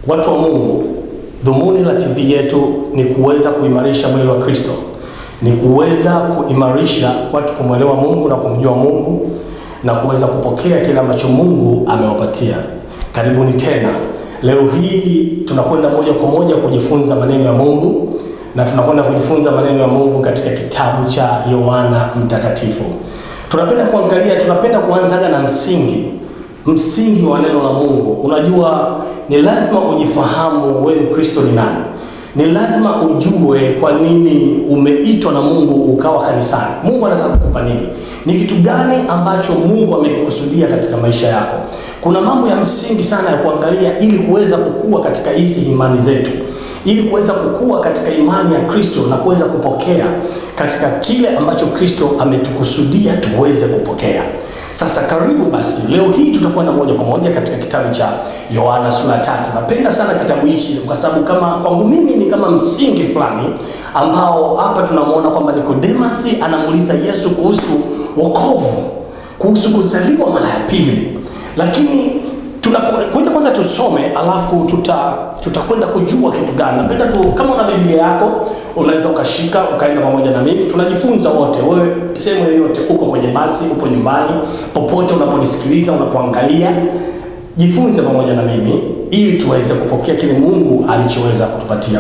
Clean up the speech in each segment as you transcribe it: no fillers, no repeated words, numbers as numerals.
Watu wa Mungu, dhumuni la TV yetu ni kuweza kuimarisha mwili wa Kristo, ni kuweza kuimarisha watu kumwelewa Mungu na kumjua Mungu na kuweza kupokea kile ambacho Mungu amewapatia. Karibuni tena. Leo hii tunakwenda moja kwa moja kujifunza maneno ya Mungu, na tunakwenda kujifunza maneno ya Mungu katika kitabu cha Yohana Mtakatifu. Tunapenda kuanza na msingi wa neno la Mungu. Unajua, ni lazima ujifahamu wewe Mkristo ni nani. Ni lazima ujue kwa nini umeitwa na Mungu ukawa kanisani. Mungu anataka kukupa nini? Ni kitu gani ambacho Mungu amekusudia katika maisha yako? Kuna mambo ya msingi sana ya kuangalia ili kuweza kukua katika hizi imani zetu, ili kuweza kukua katika imani ya Kristo na kuweza kupokea katika kile ambacho Kristo ametukusudia tuweze kupokea. Sasa karibu basi, leo hii tutakwenda moja kwa moja katika kitabu cha Yohana sura 3. Napenda sana kitabu hichi kwa sababu kwangu mimi ni kama msingi fulani ambao hapa tunamuona kwamba Nicodemus anamuuliza Yesu kuhusu wokovu, kuhusu kuzaliwa mara ya pili. Lakini tunapokuja kwanza tusome, alafu tutakwenda kujua kitu gani. Napenda kama una Biblia yako unaweza ukashika ukaenda pamoja na mimi. Tunajifunza wote. Wewe sehemu yoyote, uko kwenye basi, upo nyumbani, popote unaponisikiliza, unapoangalia, jifunze pamoja na mimi ili tuweze kupokea kile Mungu alichoweza kutupatia.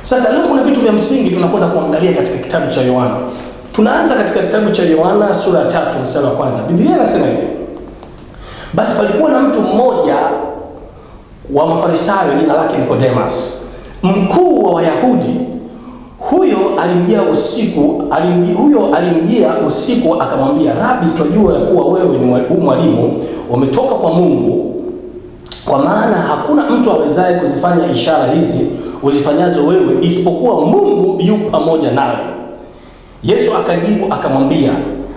Sasa leo kuna vitu vya msingi tunakwenda kuangalia katika kitabu cha Yohana. Tunaanza katika kitabu cha Yohana sura ya 3 mstari wa kwanza. Biblia inasema hivi: basi palikuwa na mtu mmoja wa Mafarisayo, jina lake Nicodemus, mkuu wa Wayahudi. Huyo alimjia usiku akamwambia, Rabi, twajua ya kuwa wewe ni mwalimu umetoka kwa Mungu, kwa maana hakuna mtu awezaye kuzifanya ishara hizi uzifanyazo wewe isipokuwa Mungu yu pamoja nawe. Yesu akajibu akamwambia,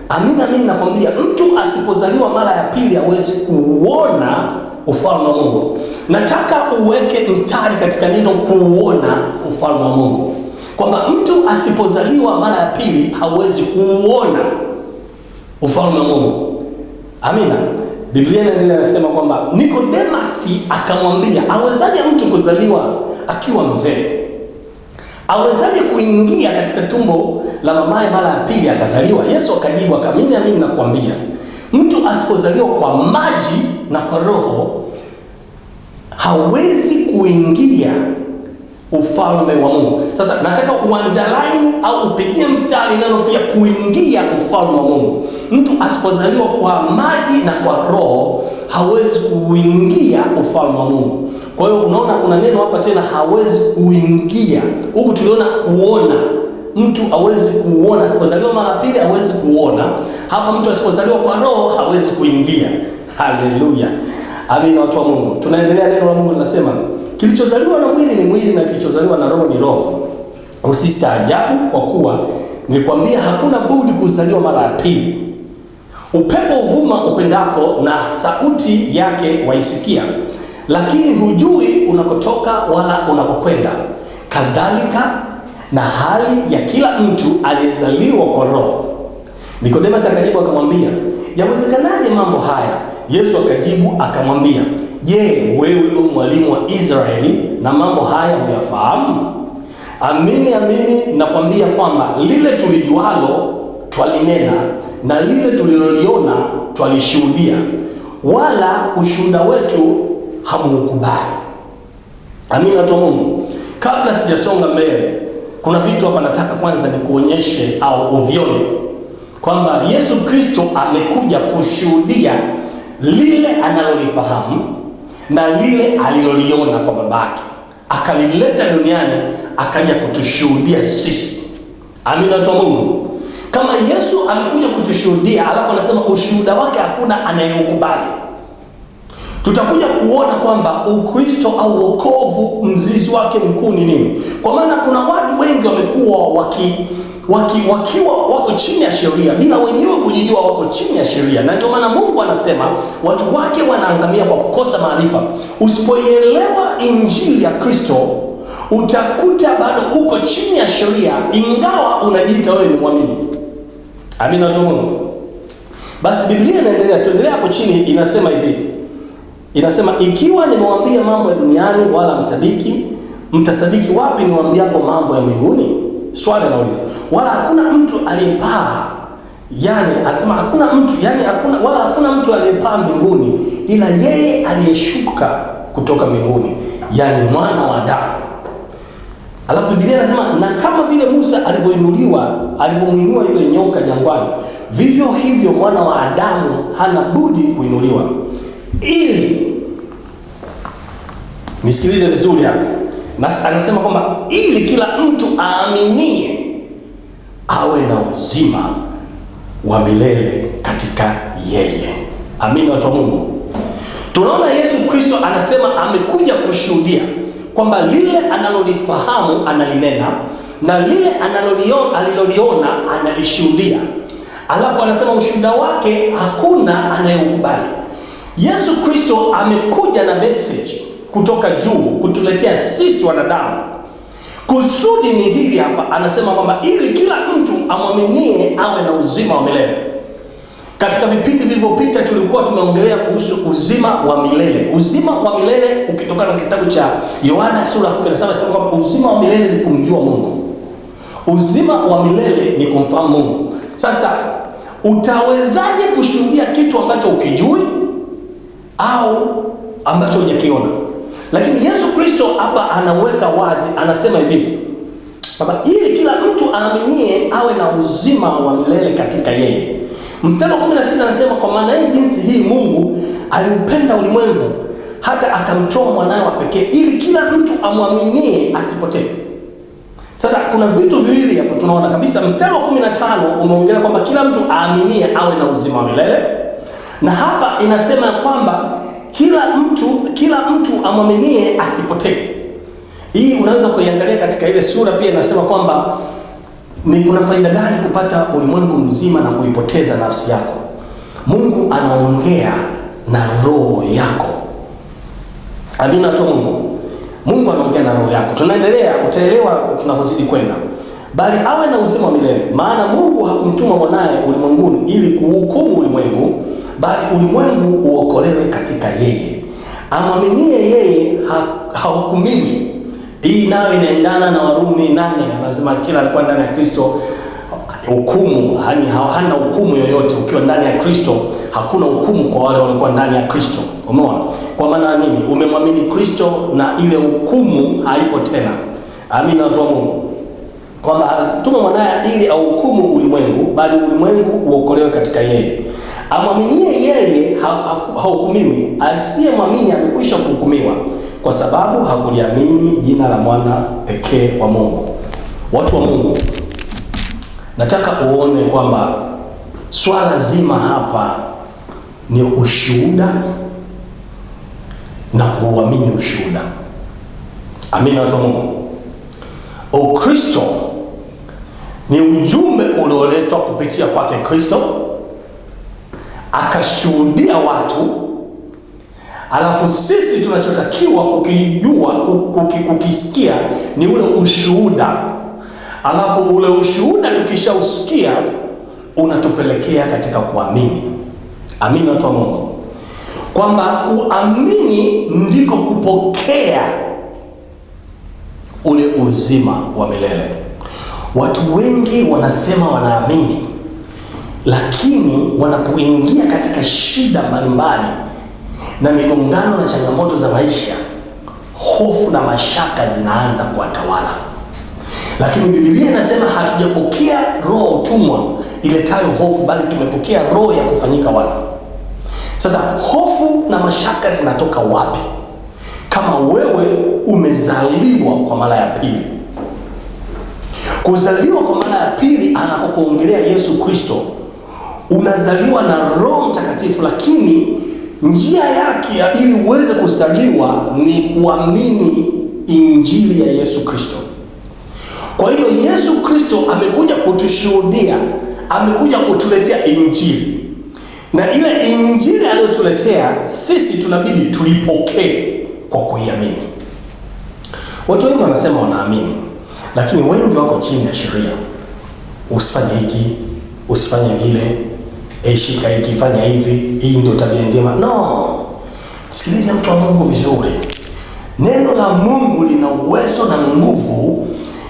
amina amina nakwambia, mtu asipozaliwa mara ya pili hawezi kuona ufalme wa Mungu. Nataka uweke mstari katika neno kuona ufalme wa Mungu, kwamba mtu asipozaliwa mara ya pili hawezi kuona ufalme wa Mungu. Amina. Biblia inaendelea kusema kwamba Nicodemus akamwambia, awezaje mtu kuzaliwa akiwa mzee? Awezaje kuingia katika tumbo la mamaye mara ya pili akazaliwa? Yesu akajibu akamini, amini nakwambia, mtu asipozaliwa kwa maji na kwa Roho hawezi kuingia ufalme wa Mungu. Sasa nataka uandalaini au upigie mstari neno pia kuingia ufalme wa Mungu. Mtu asipozaliwa kwa maji na kwa Roho hawezi kuingia ufalme wa Mungu. Kwa hiyo unaona kuna neno hapa tena, hawezi kuingia. Huku tuliona kuona. Mtu hawezi kuona asipozaliwa mara pili, hawezi kuona. Hapa mtu asipozaliwa kwa Roho hawezi kuingia. Haleluya. Amina, watu wa Mungu. Tunaendelea, neno la Mungu linasema, kilichozaliwa na mwili ni mwili na kilichozaliwa na Roho ni roho. Usistaajabu kwa kuwa nilikwambia hakuna budi kuzaliwa mara ya pili. Upepo uvuma upendako na sauti yake waisikia, lakini hujui unakotoka wala unakokwenda. Kadhalika na hali ya kila mtu aliyezaliwa kwa Roho. Nicodemus akajibu akamwambia, yawezekanaje mambo haya? Yesu akajibu akamwambia, je, wewe u mwalimu wa Israeli na mambo haya huyafahamu? Amini amini nakwambia kwamba lile tulijualo twalinena na lile tuliloliona twalishuhudia, wala ushuhuda wetu hamukubali. Amina, watu wa Mungu. Kabla sijasonga mbele, kuna vitu hapa nataka kwanza nikuonyeshe au uvione kwamba Yesu Kristo amekuja kushuhudia lile analolifahamu na lile aliloliona kwa babake, akalileta duniani akaja kutushuhudia sisi. Amina, watu wa Mungu. Kama Yesu amekuja kutushuhudia alafu anasema ushuhuda wake hakuna anayeukubali, tutakuja kuona kwamba Ukristo au wokovu mzizi wake mkuu ni nini. Kwa maana kuna watu wengi wamekuwa wakiwa wako chini ya sheria bila wenyewe kujijua wako chini ya sheria, na ndio maana Mungu anasema watu wake wanaangamia kwa kukosa maarifa. Usipoielewa injili ya Kristo utakuta bado uko chini ya sheria ingawa unajiita wewe ni muamini. Amina, watu wa Mungu. Basi Biblia inaendelea, tuendelea hapo chini, inasema hivi: Inasema ikiwa nimewaambia mambo ya duniani wala msadiki, mtasadiki wapi niwaambiapo mambo ya mbinguni? Swali anauliza. Wala hakuna mtu aliyepaa, yani anasema hakuna mtu aliyepaa mbinguni ila yeye aliyeshuka kutoka mbinguni, yani mwana wa Adamu. Alafu Biblia inasema na kama vile Musa alivyomuinua yule nyoka jangwani, vivyo hivyo mwana wa Adamu hana budi kuinuliwa, ili, nisikilize vizuri hapa, na anasema kwamba ili kila mtu aaminie awe na uzima wa milele katika yeye. Amina, watu wa Mungu. Tunaona Yesu Kristo anasema amekuja kushuhudia kwamba lile analolifahamu analinena na lile aliloliona analishuhudia. Alafu anasema ushuhuda wake hakuna anayeukubali. Yesu Kristo amekuja na message kutoka juu kutuletea sisi wanadamu. Kusudi ni hili hapa, anasema kwamba ili kila mtu amwaminie awe na uzima wa milele. Katika vipindi vilivyopita tulikuwa tumeongelea kuhusu uzima wa milele. Uzima wa milele ukitokana na kitabu cha Yohana sura ya 17 inasema kwamba uzima wa milele ni kumjua Mungu. Uzima wa milele ni kumfahamu Mungu. Sasa utawezaje kushuhudia kitu ambacho ukijui au ambacho hujakiona? Lakini Yesu Kristo hapa anaweka wazi, anasema hivi kwamba ili kila mtu aaminie awe na uzima wa milele katika yeye. Mstari wa 16 anasema kwa maana hii jinsi hii Mungu aliupenda ulimwengu hata akamtoa mwanawe wa pekee ili kila mtu amwaminie asipotee. Sasa kuna vitu viwili hapo tunaona kabisa. Mstari wa 15 umeongelea kwamba kila mtu aaminie awe na uzima wa milele, na hapa inasema kwamba kila mtu amwaminie asipotee. Hii unaweza kuiangalia katika ile sura, pia inasema kwamba ni kuna faida gani kupata ulimwengu mzima na kuipoteza nafsi yako? Mungu anaongea na roho yako. Amina tu Mungu. Mungu anaongea na roho yako. Tunaendelea, utaelewa tunavozidi kwenda. Bali awe na uzima wa milele, maana Mungu hakumtuma mwanae ulimwenguni ili kuhukumu ulimwengu, bali ulimwengu uokolewe katika yeye. Amwaminie yeye hahukumiwi. Hii nayo inaendana na Warumi 8, anasema kila alikuwa ndani ya Kristo hukumu, yani hana hukumu yoyote. Ukiwa ndani ya Kristo hakuna hukumu kwa wale waliokuwa ndani ya Kristo. Umeona? Kwa maana nini? Umemwamini Kristo na ile hukumu haipo tena. Amina, watu wa Mungu. Kwamba alituma mwanae ili ahukumu ulimwengu, bali ulimwengu uokolewe katika yeye. Amwaminie yeye hahukumiwi, asiyemwamini amekwisha kuhukumiwa kwa sababu hakuliamini jina la mwana pekee wa Mungu. Watu wa Mungu, nataka uone kwamba swala zima hapa ni ushuhuda na kuamini ushuhuda. Amina, watu wa Mungu. Ukristo ni ujumbe ulioletwa kupitia kwake Kristo, akashuhudia watu. Alafu sisi tunachotakiwa kukijua, kukisikia ni ule ushuhuda. Alafu ule ushuhuda tukishausikia unatupelekea katika kuamini. Amini, watu wa Mungu. Kwamba kuamini ndiko kupokea ule uzima wa milele. Watu wengi wanasema wanaamini, lakini wanapoingia katika shida mbalimbali na migongano na changamoto za maisha, hofu na mashaka zinaanza kuwatawala. Lakini Biblia inasema hatujapokea roho utumwa iletayo hofu, bali tumepokea roho ya kufanyika wana. Sasa hofu na mashaka zinatoka wapi? Kama wewe umezaliwa kwa mara ya pili. Kuzaliwa kwa mara ya pili anakokuongelea Yesu Kristo, unazaliwa na Roho Mtakatifu, lakini njia yake ili uweze kuzaliwa ni kuamini injili ya Yesu Kristo. Kwa hiyo Yesu Kristo amekuja kutushuhudia, amekuja kutuletea injili. Na ile injili aliyotuletea sisi tunabidi tuipokee kwa kuiamini. Watu wengi wanasema wanaamini, lakini wengi wako chini ya sheria. Usifanye hiki, usifanye vile, shika hiki, fanya hivi, hii ndio tabia njema. No. Sikiliza mtu wa Mungu vizuri. Neno la Mungu lina uwezo na nguvu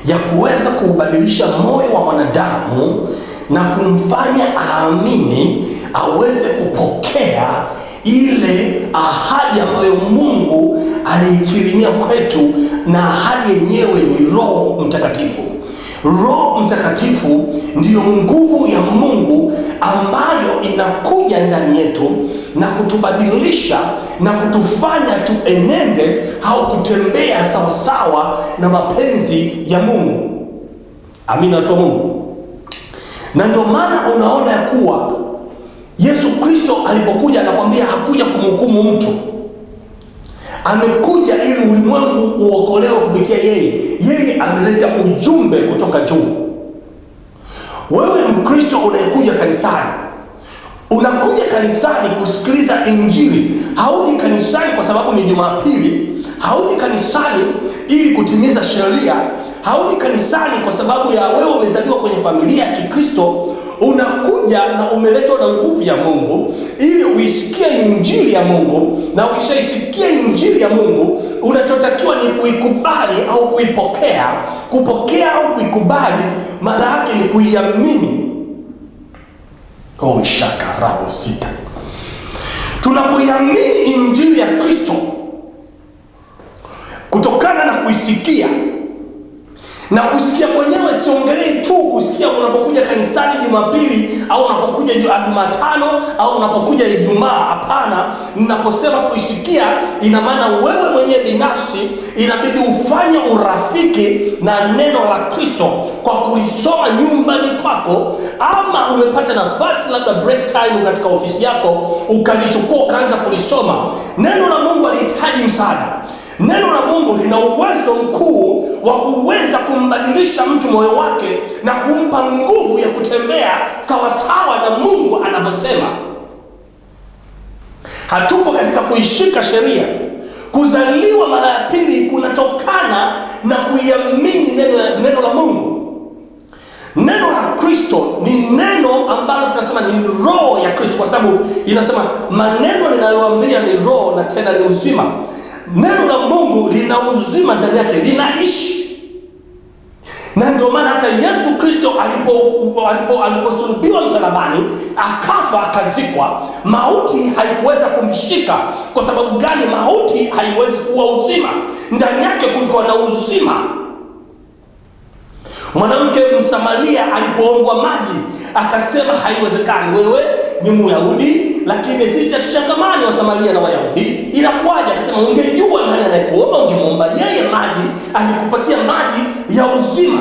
ya kuweza kubadilisha moyo wa mwanadamu na kumfanya aamini, aweze kupokea ile ahadi ambayo Mungu aliikirimia kwetu, na ahadi yenyewe ni Roho Mtakatifu. Roho Mtakatifu ndiyo nguvu ya Mungu ambayo inakuja ndani yetu na kutubadilisha na kutufanya tuenende au kutembea sawasawa na mapenzi ya Mungu. Amina, watu wa Mungu. Na ndio maana unaona ya kuwa Yesu Kristo alipokuja anakwambia hakuja kumhukumu mtu. Amekuja ili ulimwengu uokolewe kupitia yeye. Yeye ameleta ujumbe kutoka juu. Wewe Mkristo unayekuja kanisani, unakuja kanisani kusikiliza Injili. Hauji kanisani kwa sababu ni Jumapili. Hauji kanisani ili kutimiza sheria. Hauji kanisani kwa sababu ya wewe umezaliwa kwenye familia ya Kikristo. Unakuja na umeletwa na nguvu ya Mungu ili uisikie Injili ya Mungu, na ukishaisikia Injili ya Mungu, unachotakiwa ni kuikubali au kuipokea. Kupokea au kuikubali maana yake ni kuiamini. Shakarabo sita. Tunapoiamini Injili ya Kristo kutokana na kuisikia, na kusikia kwenyewe siongelei tu kusikia unapokuja kanisani Jumapili au unapokuja Jumatano au unapokuja Ijumaa. Hapana, ninaposema kuisikia, ina maana wewe mwenyewe binafsi inabidi ufanye urafiki na neno la Kristo kwa kulisoma nyumbani kwako, ama umepata nafasi labda break time katika ofisi yako ukalichukua ukaanza kulisoma. Neno la Mungu halihitaji msaada. Neno la Mungu lina uwezo mkuu wa kuweza kumbadilisha mtu moyo wake na kumpa nguvu ya kutembea sawasawa na Mungu anavyosema. Hatupo katika kuishika sheria. Kuzaliwa mara ya pili kunatokana na kuiamini neno la Mungu. Neno la Kristo ni neno ambalo tunasema ni roho ya Kristo, kwa sababu inasema maneno ninayowaambia ni roho na tena ni uzima. Neno la Mungu lina uzima ndani yake, linaishi. Na ndio maana hata Yesu Kristo aliposulubiwa msalabani, akafa, akazikwa, mauti haikuweza kumshika. Kwa sababu gani? Mauti haiwezi kuwa uzima. Ndani yake kulikuwa na uzima. Mwanamke Msamaria alipoombwa maji akasema haiwezekani, wewe ni Myahudi lakini sisi hatushangamani wa Samaria na Wayahudi, inakuwaje? Akasema ungejua nani anayekuomba, ungemwomba yeye maji, angekupatia maji ya uzima.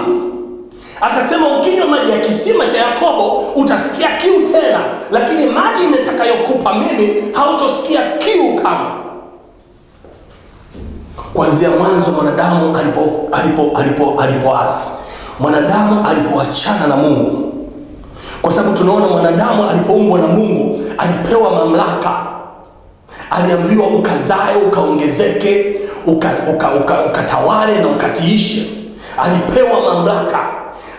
Akasema ukinywa maji ya kisima cha Yakobo utasikia kiu tena, lakini maji nitakayokupa mimi hautosikia kiu kama. Kuanzia mwanzo mwanadamu alipoasi, mwanadamu alipoachana na Mungu, kwa sababu tunaona mwanadamu alipoumbwa na Mungu alipewa mamlaka. Aliambiwa ukazae, ukaongezeke, ukatawale na ukatiishe. Alipewa mamlaka,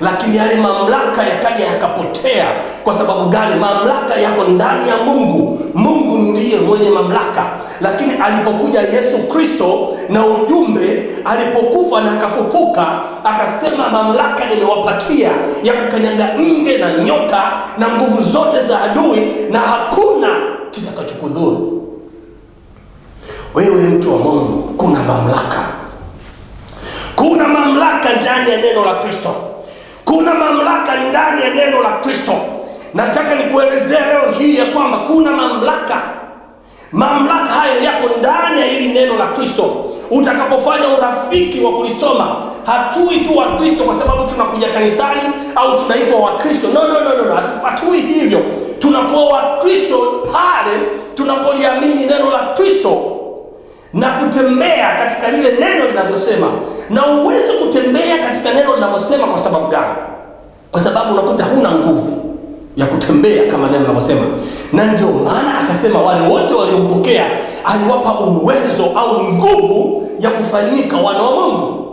lakini yale mamlaka yakaja yakapotea. Kwa sababu gani? Mamlaka yako ndani ya Mungu. Mungu ndiye mwenye mamlaka. Lakini alipokuja Yesu Kristo na ujumbe, alipokufa na akafufuka, akasema mamlaka nimewapatia ya kukanyaga nge na nyoka na nguvu zote za adui, na hakuna kitakachokudhuru. Wewe mtu wa Mungu, kuna mamlaka. Kuna mamlaka ndani ya neno la Kristo. Kuna mamlaka ndani ya neno la Kristo. Nataka nikuelezea leo hii ya kwamba kuna mamlaka. Mamlaka hayo yako ndani ya hili neno la Kristo. Utakapofanya urafiki wa kulisoma, hatui tu wa Kristo kwa sababu tunakuja kanisani au tunaitwa wa Kristo. No. Hatui hivyo. Tunakuwa wa Kristo pale tunapoliamini neno la Kristo na kutembea katika lile neno linavyosema. Na uweze kutembea katika neno linavyosema kwa sababu gani? Kwa sababu unakuta huna nguvu ya kutembea kama neno linavyosema. Na ndio maana akasema wale wote waliompokea aliwapa uwezo au nguvu ya kufanyika wana wa Mungu.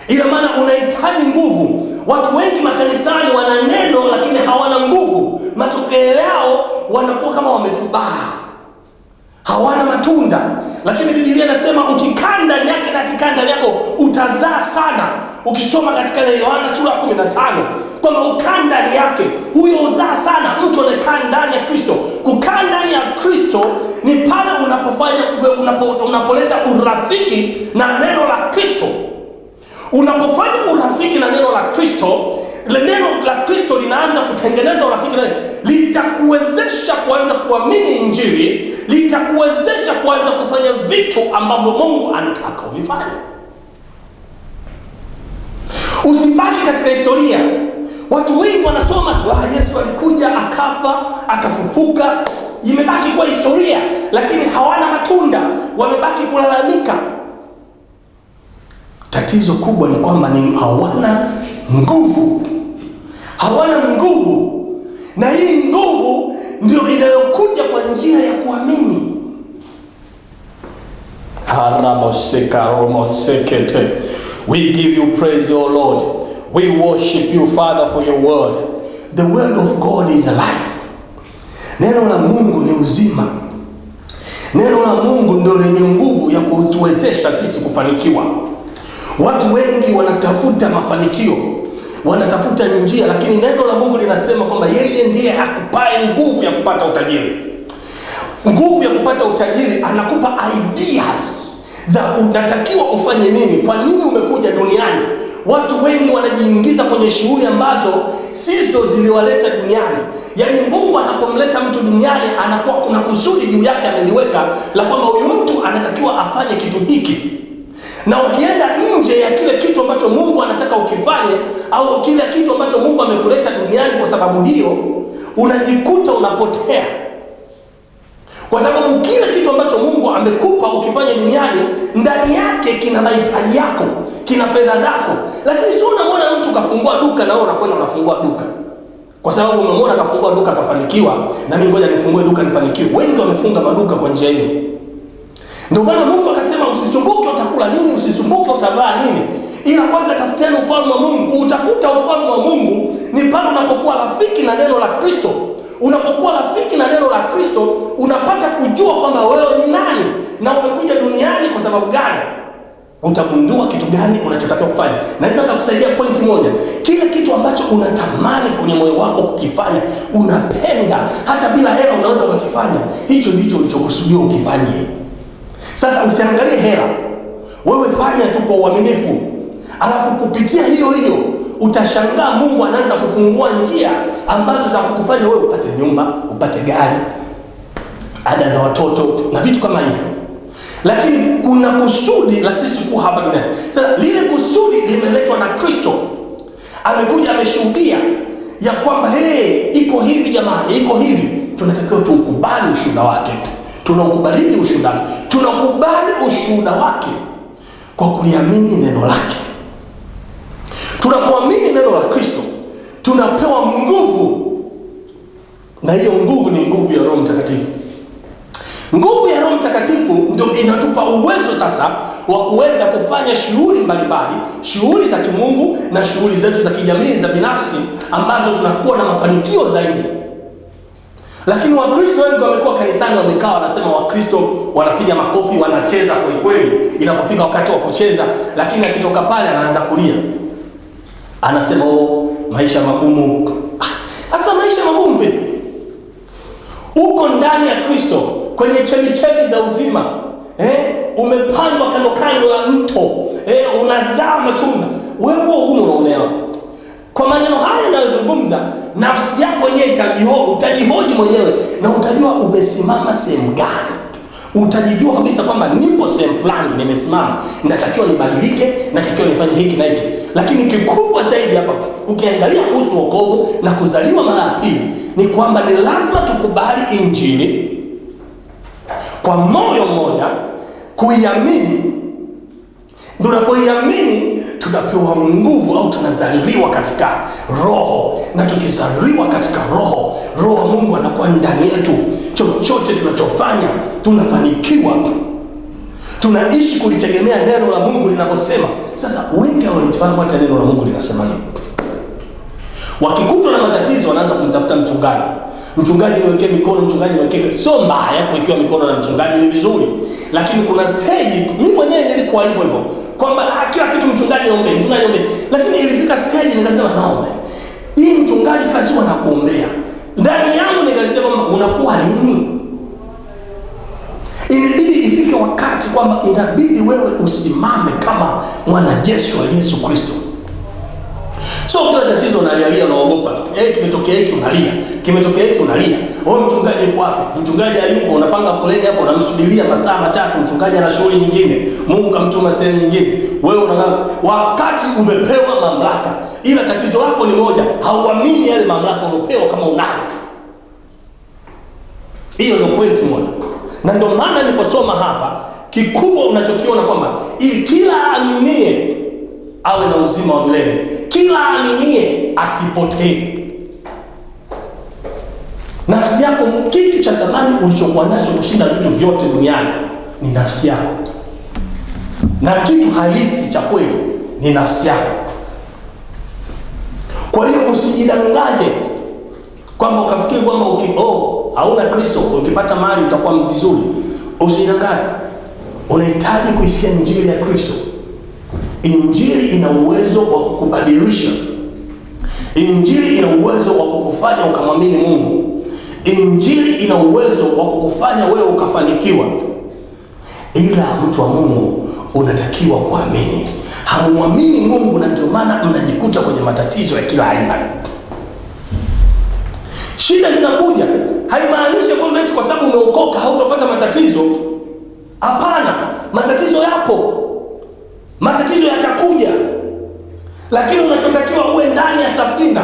Ila maana unahitaji nguvu. Watu wengi makanisani wana neno lakini hawana nguvu. Matokeo yao wanakuwa kama wamefubaa. hawana matunda. Lakini Biblia inasema ukikaa ndani yake na akikaa ndani yako utazaa sana. Ukisoma katika Yohana sura ya 15 kwamba ukaa ndani yake huyo uzaa sana. Mtu anayekaa ndani ya Kristo, kukaa ndani ya Kristo ni pale unapoleta urafiki na neno la Kristo. Unapofanya urafiki na neno la Kristo, neno la Kristo linaanza kutengeneza urafiki nawe, litakuwezesha kuanza kuamini Injili, litakuwezesha kuanza kufanya vitu ambavyo Mungu anataka uvifanye. Usibaki katika historia. Watu wengi wanasoma tu, Yesu alikuja, akafa, akafufuka, imebaki kwa historia, lakini hawana matunda, wamebaki kulalamika. Tatizo kubwa ni kwamba hawana nguvu. Hawana nguvu. Na hii nguvu ndio inayokuja kwa njia ya kuamini. We give you praise, O Lord. We worship you, Father, for your word. The word of God is life. Neno la Mungu ni uzima. Neno la Mungu ndio lenye nguvu ya kutuwezesha sisi kufanikiwa. Watu wengi wanatafuta mafanikio, wanatafuta njia, lakini neno la Mungu linasema kwamba yeye ndiye akupaye nguvu ya kupata utajiri. Nguvu ya kupata utajiri, anakupa ideas za unatakiwa ufanye nini, kwa nini umekuja duniani. Watu wengi wanajiingiza kwenye shughuli ambazo sizo ziliwaleta duniani. Yaani Mungu anapomleta mtu duniani anakuwa kuna kusudi juu yake ameliweka la kwamba huyu mtu anatakiwa afanye kitu hiki. Na ukienda nje ya kile kitu ambacho Mungu anataka ukifanye, au kile kitu ambacho Mungu amekuleta duniani kwa sababu hiyo, unajikuta unapotea. Kwa sababu kile kitu ambacho Mungu amekupa ukifanye duniani, ndani yake kina mahitaji yako, kina fedha zako. Lakini sio unamwona mtu kafungua duka na wewe unakwenda unafungua duka. Kwa sababu unamwona kafungua duka kafanikiwa, na mimi ngoja nifungue duka nifanikiwe. Wengi wamefunga maduka kwa njia hiyo. Ndio maana Mungu akasema usisumbuke utakula nini, usisumbuke utavaa nini. Ila kwanza tafuteni ufalme wa Mungu. Utafuta ufalme wa Mungu ni pale unapokuwa rafiki na neno la Kristo. Unapokuwa rafiki na neno la Kristo, unapata kujua kwamba wewe ni nani na umekuja duniani kwa sababu gani. Utagundua kitu gani unachotakiwa kufanya. Naweza kukusaidia pointi moja. Kile kitu ambacho unatamani kwenye moyo wako kukifanya, unapenda hata bila hela unaweza kukifanya, hicho ndicho ulichokusudia ukifanye. Sasa usiangalie hela. Wewe fanya tu kwa uaminifu. Alafu kupitia hiyo utashangaa Mungu anaanza kufungua njia ambazo za kukufanya wewe upate nyumba, upate gari, ada za watoto na vitu kama hivyo. Lakini kuna kusudi la sisi kuwa hapa duniani. Sasa lile kusudi limeletwa na Kristo. Amekuja ameshuhudia ya kwamba iko hivi jamani, iko hivi. Tunatakiwa tukubali ushuhuda wake. Tunakubali ushuhuda wake. Tunakubali ushuhuda wake kwa kuliamini neno lake. Tunapoamini neno la Kristo, tunapewa nguvu. Na hiyo nguvu ni nguvu ya Roho Mtakatifu. Nguvu ya Roho Mtakatifu ndio inatupa uwezo sasa wa kuweza kufanya shughuli mbalimbali, shughuli za kimungu na shughuli zetu za kijamii za binafsi ambazo tunakuwa na mafanikio zaidi. Lakini Wakristo wengi wamekuwa kanisani wamekaa wanasema Wakristo wanapiga makofi, wanacheza kweli kweli inapofika wakati wa kucheza, lakini akitoka pale anaanza kulia. Anasema maisha magumu. Sasa maisha magumu vipi? Uko ndani ya Kristo kwenye chemichemi za uzima. Umepandwa kando ya mto. Unazaa matunda. Wewe ugumu unaonea hapo. Kwa maneno haya ninayozungumza, nafsi yako yenyewe utajihoji mwenyewe na utajua umesimama sehemu gani. Utajijua kabisa kwamba nipo sehemu fulani nimesimama, natakiwa nibadilike, natakiwa nifanye hiki na hiki. Lakini kikubwa zaidi hapa ukiangalia kuhusu wokovu na kuzaliwa mara ya pili ni kwamba ni lazima tukubali Injili kwa moyo mmoja, kuiamini. Tunapoiamini tunapewa nguvu au tunazaliwa katika roho, na tukizaliwa katika roho wa Mungu anakuwa ndani yetu. Chochote tunachofanya tunafanikiwa. Tunaishi kulitegemea neno la Mungu linavyosema. Sasa wengi walifahamu hata neno la Mungu linasema nini. Wakikutwa na matatizo wanaanza kumtafuta mchungaji. Mchungaji niwekee mikono, mchungaji niwekee. Sio mbaya kuwekewa mikono na mchungaji, ni vizuri. Lakini kuna stage, mimi mwenyewe nilikuwa hivyo kwamba kila kitu mchungaji aombe, mchungaji aombe. Lakini ilifika stage nikasema naomba. Hii mchungaji kila siku anakuombea. Ndani yangu nikasema kwamba unakuwa nini? Ilibidi ifike wakati kwamba inabidi wewe usimame kama mwanajeshi wa Yesu Kristo. So kila tatizo unalialia, unaogopa. Kimetokea hiki unalia. Kimetokea hiki unalia. Wewe mchungaji yuko wapi? Mchungaji hayupo, unapanga foleni hapo, unamsubiria masaa matatu, mchungaji ana shughuli nyingine. Mungu kamtuma sehemu nyingine. Wewe wakati umepewa mamlaka. Ila tatizo lako ni moja, hauamini yale mamlaka ulopewa kama unayo. Hiyo ndio point moja. Na ndio maana niliposoma hapa, kikubwa unachokiona kwamba ili kila aaminie awe na uzima wa milele. Kila aaminie asipotee. Nafsi yako, kitu cha thamani ulichokuwa nacho kushinda vitu vyote duniani ni nafsi yako. Na kitu halisi cha kweli ni nafsi yako. Kwa hiyo usijidanganye kwamba ukafikiri kwamba hauna Kristo, ukipata mali utakuwa vizuri. Usijidanganye. Unahitaji kuisikia injili ya Kristo. Injili ina uwezo wa kukubadilisha. Injili ina uwezo wa kukufanya ukamwamini Mungu. Injili ina uwezo wa kukufanya wewe ukafanikiwa. Ila mtu wa Mungu unatakiwa kuamini. Hamwamini Mungu, na ndio maana mnajikuta kwenye matatizo ya kila aina. Shida zinakuja, haimaanishi kwamba eti kwa sababu umeokoka hautapata matatizo. Hapana, matatizo yapo. Matatizo yatakuja. Lakini unachotakiwa uwe ndani ya safina.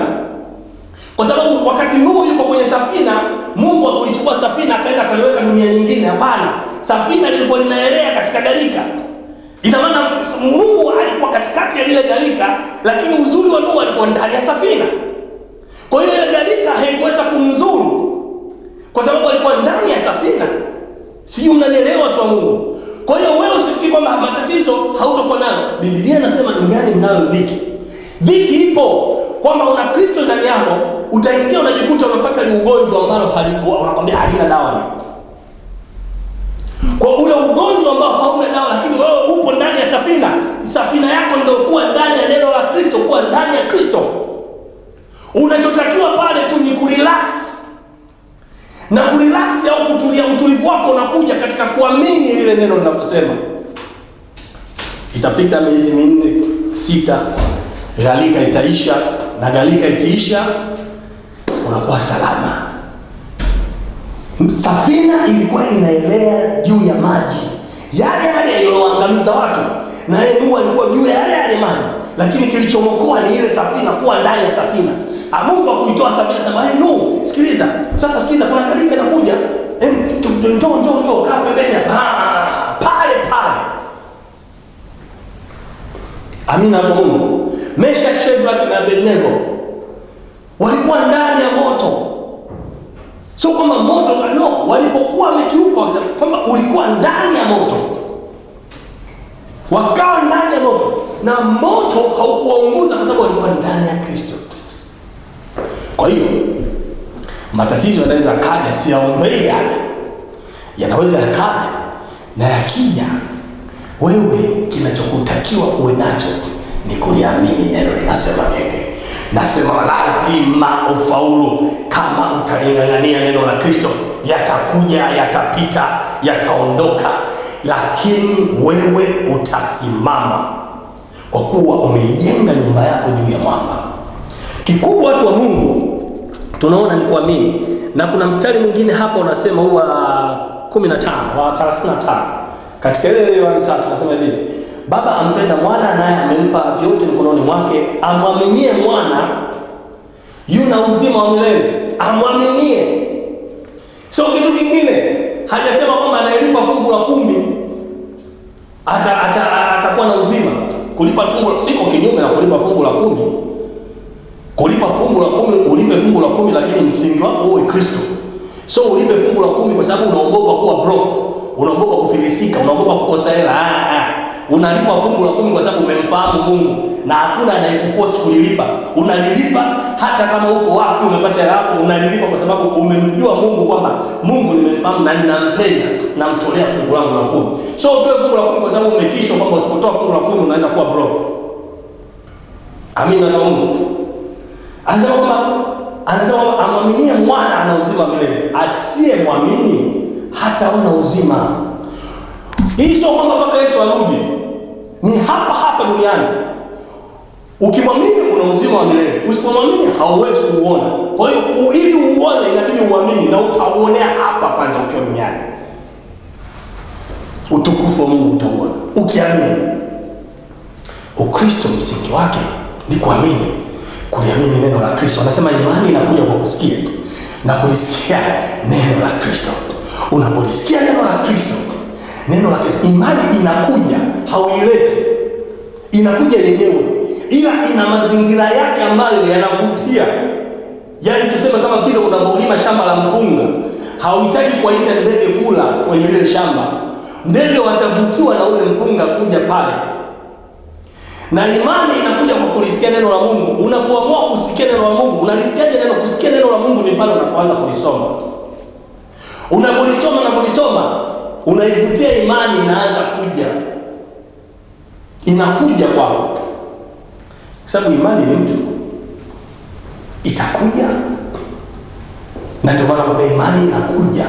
Kwa sababu wakati Nuhu yuko kwenye safina, Mungu alichukua safina akaenda akaliweka dunia nyingine. Hapana, safina lilikuwa linaelea katika gharika. Ina maana Nuhu alikuwa katikati ya lile gharika, lakini uzuri wa Nuhu alikuwa ndani ya safina. Kwa hiyo ile gharika haikuweza kumzuru kwa sababu alikuwa ndani ya safina. Sijui mnanielewa watu wa Mungu. Kwa hiyo wewe usifikiri kwamba matatizo hautakuwa nayo. Biblia inasema duniani mnayo dhiki. Dhiki ipo, kwamba una Kristo ndani yako, utaingia unajikuta unapata ni ugonjwa ambao unakwambia halina dawa. Kwa ule ugonjwa ambao hauna dawa, lakini wewe upo ndani ya safina. Safina yako ndio kuwa ndani ya neno la Kristo, kuwa ndani ya Kristo. Unachotakiwa pale tu ni kurelax. Na kurelax au kutulia, utulivu wako unakuja katika kuamini lile neno linavyosema. Itapita miezi 4, 6, gharika itaisha, na gharika ikiisha unakuwa salama. Safina ilikuwa inaelea juu ya maji yale yaliyoangamiza watu, na yeye Mungu alikuwa juu ya yale maji, lakini kilichomokoa ni ile safina, kuwa ndani ya safina. Mungu akuitoa safina, sema Nuhu, sikiliza. Sasa sikiliza, kuna gharika inakuja. Njoo kaa pembeni pale. Amina watu Mungu. Meshaki, Shadraka na Abednego walikuwa ndani ya moto. Sio kwamba moto walipokuwa wamekiuka kwamba ulikuwa ndani ya moto. Wakawa ndani ya moto, na moto haukuwaunguza kwa sababu walikuwa ndani ya Kristo. Kwa hiyo matatizo yanaweza kaja, siyaombei yale. Yanaweza yakaja, na yakija, wewe kinachokutakiwa uwe nacho ni kuliamini neno linasema nini. Nasema lazima ufaulu kama utalingangania neno la Kristo. Yatakuja, yatapita, yataondoka, lakini wewe utasimama kwa kuwa umeijenga nyumba yako juu ya mwamba. Kikubwa watu wa Mungu tunaona ni kuamini. Na kuna mstari mwingine hapa unasema huwa 15 wa 35 katika ile Yohana 3 nasema hivi: Baba ampenda mwana, naye amempa vyote mkononi mwake. Amwaminie mwana yuna uzima wa milele. Amwaminie. Sio kitu kingine. Hajasema kwamba anayelipa fungu la 10 atakuwa na uzima. Kulipa fungu siko kinyume na kulipa fungu la 10. Kulipa fungu la 10, ulipe fungu la 10, lakini msingi wako uwe Kristo. So ulipe fungu la 10 kwa sababu unaogopa kuwa broke, unaogopa kufilisika, unaogopa kukosa hela. unalipa fungu la 10 kwa sababu umemfahamu Mungu na hakuna anayekuforce kulilipa. Unalilipa hata kama uko wapi umepata hela yako, unalilipa kwa sababu umemjua Mungu kwamba Mungu nimemfahamu na ninampenda, namtolea fungu langu la 10. So utoe fungu la 10 kwa sababu umetishwa kwamba usipotoa fungu la 10 unaenda kuwa broke. Amina kwa Mungu. Anasema kwamba amwaminie mwana ana uzima milele, asiyemwamini hataona uzima. Hii sio kwamba mpaka Yesu arudi, ni hapa hapa duniani. Ukimwamini una uzima wa milele, usipomwamini hauwezi kuuona. Kwa hiyo ili uone inabidi uamini, na utauonea hapa panja ukiwa duniani. Utukufu wa Mungu utauona ukiamini. Ukristo msingi wake ni kuamini, kuliamini neno la Kristo. Anasema imani inakuja kwa kusikia na kulisikia neno la Kristo. Unapolisikia neno la Kristo, imani inakuja, hauileti, inakuja yenyewe, ila ina mazingira yake ambayo yanavutia. Yaani tuseme kama vile unapolima shamba la mpunga, hauhitaji kuwaita ndege kula kwenye lile shamba. Ndege watavutiwa na ule mpunga kuja pale. Na imani inakuja kwa kulisikia neno la Mungu. Unapoamua kusikia neno la Mungu, unalisikiaje neno? Kusikia neno la Mungu ni pale unapoanza kulisoma. Unapolisoma, unaivutia imani, inaanza kuja. Inakuja kwako. Sababu imani ni mtu. Itakuja. Na ndio maana kwa imani inakuja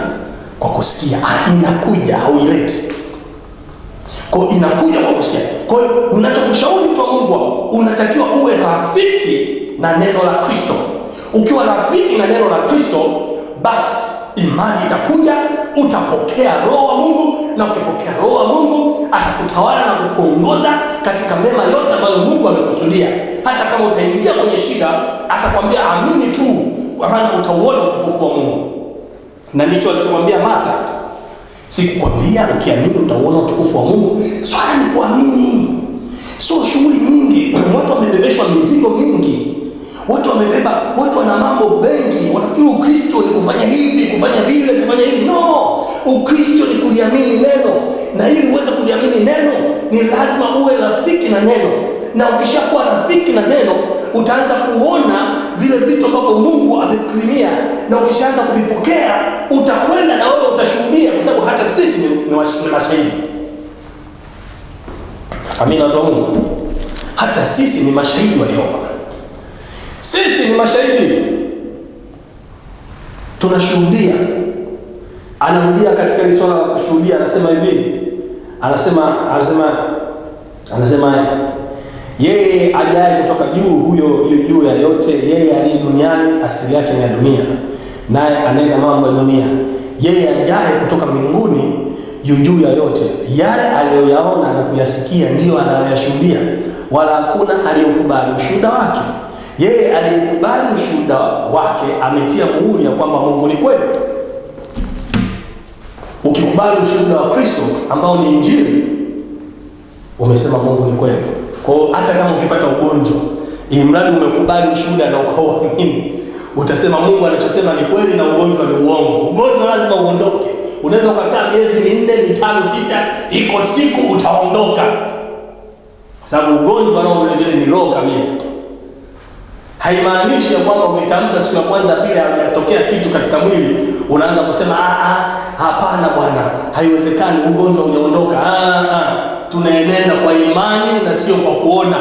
kwa kusikia. Inakuja, hauileti. Kwa inakuja kwa kusikia. Kwa hiyo ninachokushauri mtu wa Mungu, unatakiwa uwe rafiki na neno la Kristo. Ukiwa rafiki na neno la Kristo, basi imani itakuja, utapokea Roho wa Mungu, na ukipokea Roho wa Mungu atakutawala na kukuongoza katika mema yote ambayo Mungu amekusudia. Hata kama utaingia kwenye shida, atakwambia amini tu, kwa maana utauona utukufu wa Mungu. Na ndicho alichomwambia Martha. Sikukwambia ukiamini utauona utukufu wa Mungu? Swala ni kuamini. Sio shughuli nyingi. Watu wamebebeshwa mizigo mingi. Watu wana mambo mengi. Wanafikiri Ukristo ni kufanya hivi, kufanya vile, kufanya hivi. No! Ukristo ni kuliamini neno. Na ili uweze kuliamini neno, ni lazima uwe rafiki na neno. Na ukishakuwa rafiki na neno, utaanza kuona vile vitu ambavyo Mungu amekukirimia, na ukishaanza kuvipokea, utakwenda na wewe utashuhudia, kwa sababu hata sisi ni mashahidi. Amina watu wa Mungu. Hata sisi ni mashahidi wa Yehova. Sisi ni mashahidi. Tunashuhudia. Anarudia katika ile swala la kushuhudia, anasema hivi. Anasema yeye ajaye kutoka juu, huyo juu ya yote, yeye aliye duniani asili yake ni ya dunia, naye anena mambo ya dunia. Yeye ajaye kutoka mbinguni yu juu ya yote, yale aliyoyaona na kuyasikia ndiyo anayoyashuhudia, wala hakuna aliyekubali ushuhuda wake. Yeye aliyekubali ushuhuda wake ametia muhuri ya kwamba Mungu ni kweli. Ukikubali ushuhuda wa Kristo ambao ni Injili, umesema Mungu ni kweli. Kwa hata kama ukipata ugonjwa, ili mradi umekubali ushuhuda na ukauamini, utasema Mungu anachosema ni kweli na ugonjwa ni uongo. Ugonjwa lazima uondoke. Unaweza ukakaa miezi 4, 5, 6, iko siku utaondoka. Sababu ugonjwa nao vile ni roho kamili. Haimaanishi kwamba ukitamka siku ya kwanza pili hajatokea kitu katika mwili, unaanza kusema hapana bwana, haiwezekani, ugonjwa hujaondoka. Tunaenenda kwa imani na sio kwa kuona.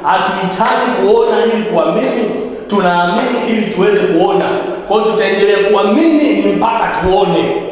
Hatuhitaji kuona ili kuamini, tunaamini ili tuweze kuona. Kwa hiyo tutaendelea kuamini mpaka tuone.